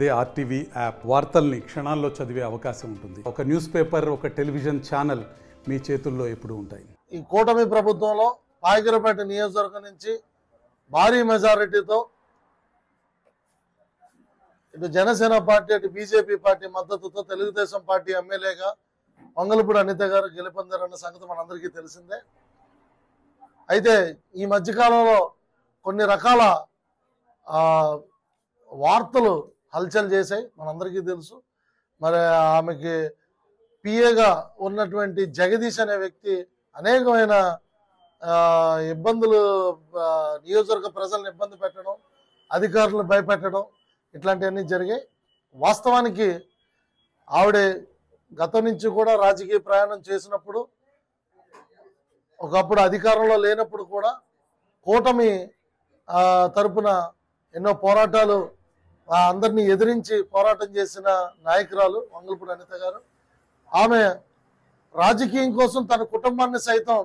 అదే RTV app వార్తల్ని క్షణాల్లో చదివే అవకాశం ఉంటుంది. ఒక న్యూస్ పేపర్, ఒక టెలివిజన్ ఛానల్ మీ చేతుల్లో ఎప్పుడూ ఉంటాయి. ఈ కూటమి ప్రభుత్వంలో పాయకరపేట నియోజకవర్గం నుంచి భారీ మెజారిటీతో ఇటు జనసేన పార్టీ, అటు బీజేపీ పార్టీ మద్దతుతో తెలుగుదేశం పార్టీ ఎమ్మెల్యేగా వంగలపూడి అనిత గారు గెలుపొందారన్న సంగతి మనందరికీ తెలిసిందే. అయితే ఈ మధ్యకాలంలో కొన్ని రకాల వార్తలు హల్చల్ చేశాయి, మనందరికీ తెలుసు. మరి ఆమెకి పిఏగా ఉన్నటువంటి జగదీష్ అనే వ్యక్తి అనేకమైన ఇబ్బందులు, నియోజకవర్గ ప్రజలను ఇబ్బంది పెట్టడం, అధికారులను భయపెట్టడం, ఇట్లాంటివన్నీ జరిగాయి. వాస్తవానికి ఆవిడ గతం నుంచి కూడా రాజకీయ ప్రయాణం చేసినప్పుడు, ఒకప్పుడు అధికారంలో లేనప్పుడు కూడా కూటమి తరపున ఎన్నో పోరాటాలు, అందరినీ ఎదిరించి పోరాటం చేసిన నాయకురాలు వంగలపూడి అనిత గారు. ఆమె రాజకీయం కోసం తన కుటుంబాన్ని సైతం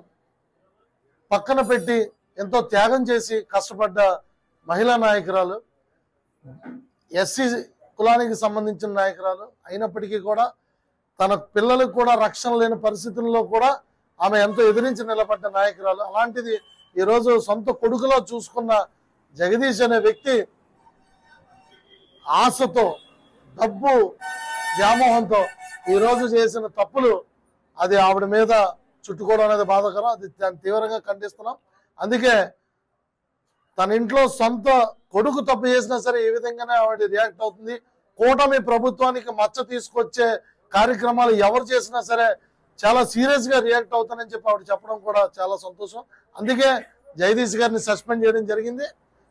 పక్కన పెట్టి ఎంతో త్యాగం చేసి కష్టపడ్డ మహిళా నాయకురాలు, ఎస్సీ కులానికి సంబంధించిన నాయకురాలు. అయినప్పటికీ కూడా తన పిల్లలకు కూడా రక్షణ లేని పరిస్థితుల్లో కూడా ఆమె ఎంతో ఎదిరించి నిలబడ్డ నాయకురాలు. అలాంటిది ఈరోజు సొంత కొడుకులో చూసుకున్న జగదీష్ అనే వ్యక్తి ఆశతో, డబ్బు వ్యామోహంతో ఈరోజు చేసిన తప్పులు, అది ఆవిడ మీద చుట్టుకోవడం అనేది బాధాకరం. అది తీవ్రంగా ఖండిస్తున్నాం. అందుకే తన ఇంట్లో సొంత కొడుకు తప్పు చేసినా సరే ఈ విధంగానే ఆవిడ రియాక్ట్ అవుతుంది. కూటమి ప్రభుత్వానికి మచ్చ తీసుకొచ్చే కార్యక్రమాలు ఎవరు చేసినా సరే చాలా సీరియస్ గా రియాక్ట్ అవుతానని చెప్పి ఆవిడ చెప్పడం కూడా చాలా సంతోషం. అందుకే జగదీష్ గారిని సస్పెండ్ చేయడం జరిగింది.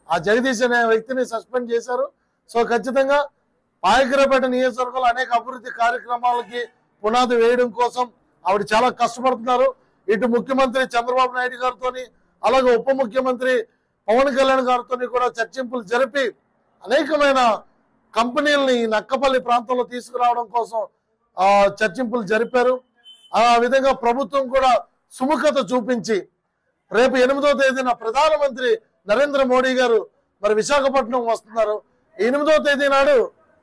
ఆ జగదీష్ అనే వ్యక్తిని సస్పెండ్ చేశారు. సో ఖచ్చితంగా పాయకరపేట నియోజకవర్గంలో అనేక అభివృద్ధి కార్యక్రమాలకి పునాది వేయడం కోసం ఆవిడ చాలా కష్టపడుతున్నారు. ఇటు ముఖ్యమంత్రి చంద్రబాబు నాయుడు గారితో, అలాగే ఉప ముఖ్యమంత్రి పవన్ కళ్యాణ్ గారితో కూడా చర్చింపులు జరిపి అనేకమైన కంపెనీలని నక్కపల్లి ప్రాంతంలో తీసుకురావడం కోసం చర్చింపులు జరిపారు. ఆ విధంగా ప్రభుత్వం కూడా సుముఖత చూపించి రేపు 8వ తేదీన ప్రధానమంత్రి నరేంద్ర మోడీ గారు మరి విశాఖపట్నం వస్తున్నారు. 8వ తేదీ నాడు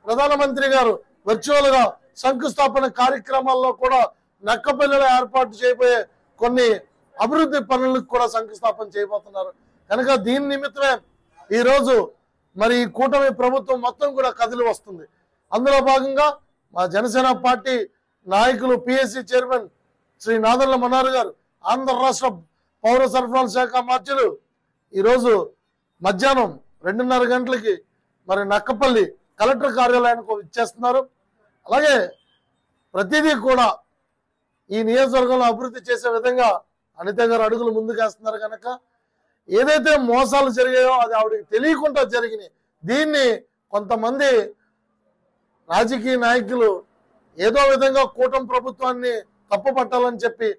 ప్రధానమంత్రి గారు వర్చువల్ గా శంకుస్థాపన కార్యక్రమాల్లో కూడా నక్కపల్లిలో ఏర్పాటు చేయబోయే కొన్ని అభివృద్ధి పనులకు కూడా శంకుస్థాపన చేయబోతున్నారు. కనుక దీని నిమిత్తమే ఈరోజు మరి ఈ కూటమి ప్రభుత్వం మొత్తం కూడా కదిలి వస్తుంది. అందులో భాగంగా మా జనసేన పార్టీ నాయకులు, పిఎస్సి చైర్మన్ శ్రీ నాదెండ్ల మనోహర్ గారు, ఆంధ్ర రాష్ట్ర పౌర సరఫరాల శాఖ మార్చులు ఈరోజు మధ్యాహ్నం 2:30 గంటలకి మరి నక్కపల్లి కలెక్టర్ కార్యాలయానికి ఇచ్చేస్తున్నారు. అలాగే ప్రతిదీ కూడా ఈ నియోజకవర్గంలో అభివృద్ధి చేసే విధంగా అనిత గారు అడుగులు ముందుకేస్తున్నారు. కనుక ఏదైతే మోసాలు జరిగాయో అది ఆవిడకి తెలియకుండా జరిగినాయి. దీన్ని కొంతమంది రాజకీయ నాయకులు ఏదో విధంగా కూటమి ప్రభుత్వాన్ని తప్పు పట్టాలని చెప్పి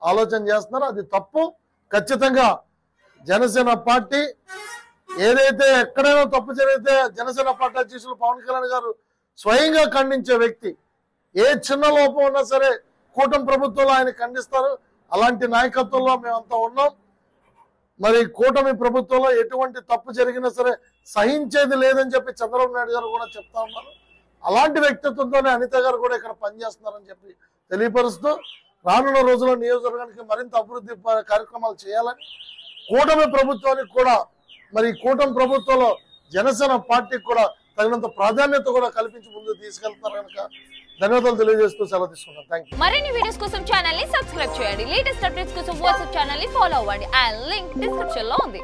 ఆలోచన చేస్తున్నారు. అది తప్పు. ఖచ్చితంగా జనసేన పార్టీ ఏదైతే ఎక్కడైనా తప్పు జరిగితే జనసేన పార్టీ అధ్యక్షులు పవన్ కళ్యాణ్ గారు స్వయంగా ఖండించే వ్యక్తి. ఏ చిన్న లోపం ఉన్నా సరే కూటమి ప్రభుత్వంలో ఆయన ఖండిస్తారు. అలాంటి నాయకత్వంలో మేమంతా ఉన్నాం. మరి కూటమి ప్రభుత్వంలో ఎటువంటి తప్పు జరిగినా సరే సహించేది లేదని చెప్పి చంద్రబాబు నాయుడు గారు కూడా చెప్తా ఉన్నారు. అలాంటి వ్యక్తిత్వంతోనే అనిత గారు కూడా ఇక్కడ పనిచేస్తున్నారని చెప్పి తెలియపరుస్తూ రానున్న రోజుల్లో నియోజకవర్గానికి మరింత అభివృద్ధి కార్యక్రమాలు చేయాలని, కూటమి ప్రభుత్వానికి కూడా మరి కూటమి ప్రభుత్వంలో జనసేన పార్టీకి కూడా తగినంత ప్రాధాన్యత కూడా కల్పించి ముందుకు తీసుకెళ్తున్నారు. కనుక ధన్యవాదాలు తెలియజేస్తూ సెలవు తీసుకున్నాను. Thank you. మరిన్ని వీడియోస్ కోసం ఛానల్ ని సబ్స్క్రైబ్ చేయండి. లేటెస్ట్ అప్డేట్స్ కోసం వాట్సాప్ ఛానల్ ని ఫాలో అవ్వండి. ఆ లింక్ డిస్క్రిప్షన్ లో ఉంది.